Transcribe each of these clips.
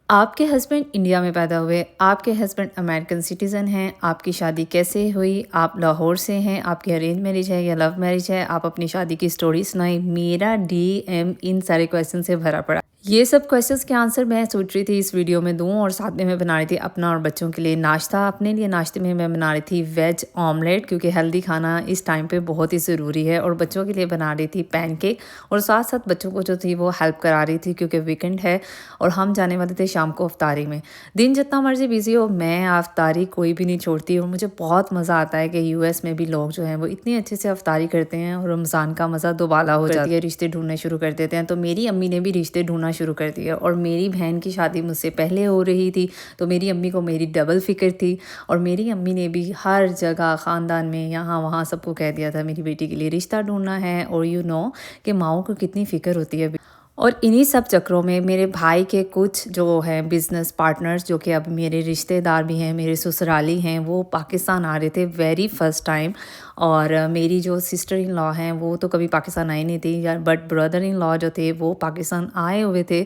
आपके husband India में पैदा हुए, आपके हस्बैंड अमेरिकन सिटीज़न हैं, आपकी शादी कैसे हुई? आप लाहौर से हैं, आपकी अरेंज मैरिज है या लव मैरिज है? आप अपनी शादी की स्टोरी सुनाएँ। मेरा डीएम इन सारे क्वेश्चन से भरा पड़ा। ये सब क्वेश्चंस के आंसर मैं सोच रही थी इस वीडियो में दूँ और साथ में मैं बना रही थी अपना और बच्चों के लिए नाश्ता। अपने लिए नाश्ते में मैं बना रही थी वेज ऑमलेट क्योंकि हेल्दी खाना इस टाइम पे बहुत ही ज़रूरी है, और बच्चों के लिए बना रही थी पैनकेक, और साथ-साथ बच्चों को जो थी वो हेल्प करा रही थी क्योंकि वीकेंड है और हम जाने वाले थे शाम को अफ्तारी में। दिन जितना मर्ज़ी बिज़ी हो, मैं अफ्तारी कोई भी नहीं छोड़ती, और मुझे बहुत मज़ा आता है कि यूएस में भी लोग जो हैं वो इतनी अच्छे से अफ्तारी करते हैं और रमज़ान का मज़ा दोबाला हो जाती है, रिश्ते ढूँढने शुरू कर देते हैं। तो मेरी अम्मी ने भी रिश्ते ढूँढना शुरू कर दिया, और मेरी बहन की शादी मुझसे पहले हो रही थी, तो मेरी अम्मी को मेरी डबल फ़िक्र थी, और मेरी अम्मी ने भी हर जगह ख़ानदान में यहाँ-वहाँ सबको कह दिया था मेरी बेटी के लिए रिश्ता ढूँढना है, और कि माँओं को कितनी फ़िक्र होती है। और इन्हीं सब चक्करों में मेरे भाई के कुछ जो हैं बिज़नेस पार्टनर्स, जो कि अब मेरे रिश्तेदार भी हैं, मेरे ससुराली हैं, वो पाकिस्तान आ रहे थे वेरी फर्स्ट टाइम। और मेरी जो सिस्टर इन लॉ हैं वो तो कभी पाकिस्तान आई नहीं थी यार, बट ब्रदर इन लॉ जो थे वो पाकिस्तान आए हुए थे,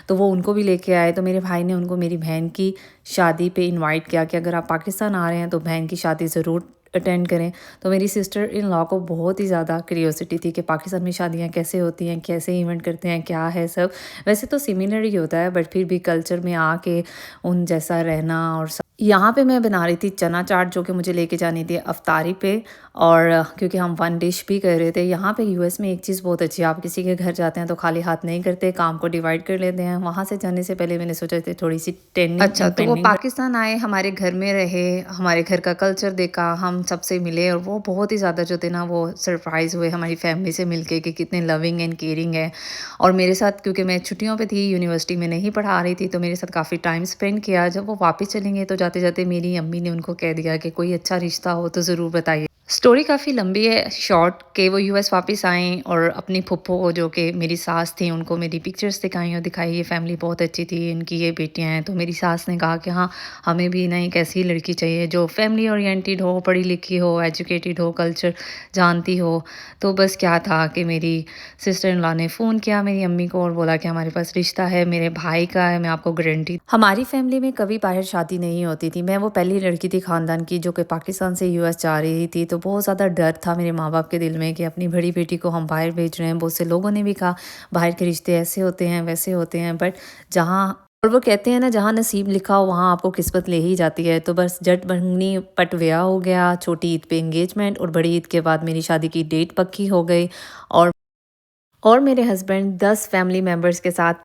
तो वो उनको भी लेके आए। तो मेरे भाई ने उनको मेरी बहन की शादी पे इनवाइट किया कि अगर आप पाकिस्तान आ रहे हैं तो बहन की शादी ज़रूर अटेंड करें। तो मेरी सिस्टर इन लॉ को बहुत ही ज़्यादा क्यूरियोसिटी थी कि पाकिस्तान में शादियाँ कैसे होती हैं, कैसे इवेंट करते हैं, क्या है सब। वैसे तो सिमिलर ही होता है, बट फिर भी कल्चर में आके उन जैसा रहना और सब। यहाँ पे मैं बना रही थी चना चाट, जो कि मुझे लेके जानी थी अफ्तारी पे, और क्योंकि हम वन डिश भी कर रहे थे। यहाँ पे यूएस में एक चीज़ बहुत अच्छी है, आप किसी के घर जाते हैं तो खाली हाथ नहीं करते, काम को डिवाइड कर लेते हैं। वहाँ से जाने से पहले मैंने सोचा थी थोड़ी सी टेंडिंग अच्छा, एंड तो वो पेंडिंग पाकिस्तान आए, हमारे घर में रहे, हमारे घर का कल्चर देखा, हम सबसे मिले, और वो बहुत ही ज़्यादा जो थे ना वो सरप्राइज़ हुए हमारी फैमिली से मिलके कि कितने लविंग एंड केयरिंग है। और मेरे साथ, क्योंकि मैं छुट्टियों पे थी, यूनिवर्सिटी में नहीं पढ़ा रही थी, तो मेरे साथ काफ़ी टाइम स्पेंड किया। जब वो वापस चलेंगे तो जाते-जाते मेरी अम्मी ने उनको कह दिया कि कोई अच्छा रिश्ता हो तो ज़रूर बताइए। स्टोरी काफ़ी लंबी है, शॉर्ट, कि वो यूएस वापस आए और अपनी फुप्पो को, जो कि मेरी सास थी, उनको मेरी पिक्चर्स दिखाई और दिखाई ये फैमिली बहुत अच्छी थी, इनकी ये बेटियां हैं। तो मेरी सास ने कहा कि हाँ, हमें भी ना एक ऐसी लड़की चाहिए जो फैमिली ओरिएंटेड हो, पढ़ी लिखी हो, एजुकेटेड हो, कल्चर जानती हो। तो बस क्या था कि मेरी सिस्टर इन लॉ ने फ़ोन किया मेरी अम्मी को और बोला कि हमारे पास रिश्ता है, मेरे भाई का है, मैं आपको गारंटी। हमारी फैमिली में कभी बाहर शादी नहीं होती थी, मैं वो पहली लड़की थी ख़ानदान की जो कि पाकिस्तान से यूएस जा रही थी। तो बहुत ज़्यादा डर था मेरे माँ बाप के दिल में कि अपनी बड़ी बेटी को हम बाहर भेज रहे हैं। बहुत से लोगों ने भी कहा बाहर के रिश्ते ऐसे होते हैं, वैसे होते हैं, बट जहाँ, और वो कहते हैं ना, जहाँ नसीब लिखा हो वहाँ आपको किस्मत ले ही जाती है। तो बस जट बनी पट ब्याह हो गया, छोटी ईद पे एंगेजमेंट, और बड़ी ईद के बाद मेरी शादी की डेट पक्की हो गई। और मेरे हस्बैंड 10 फैमिली मेम्बर्स के साथ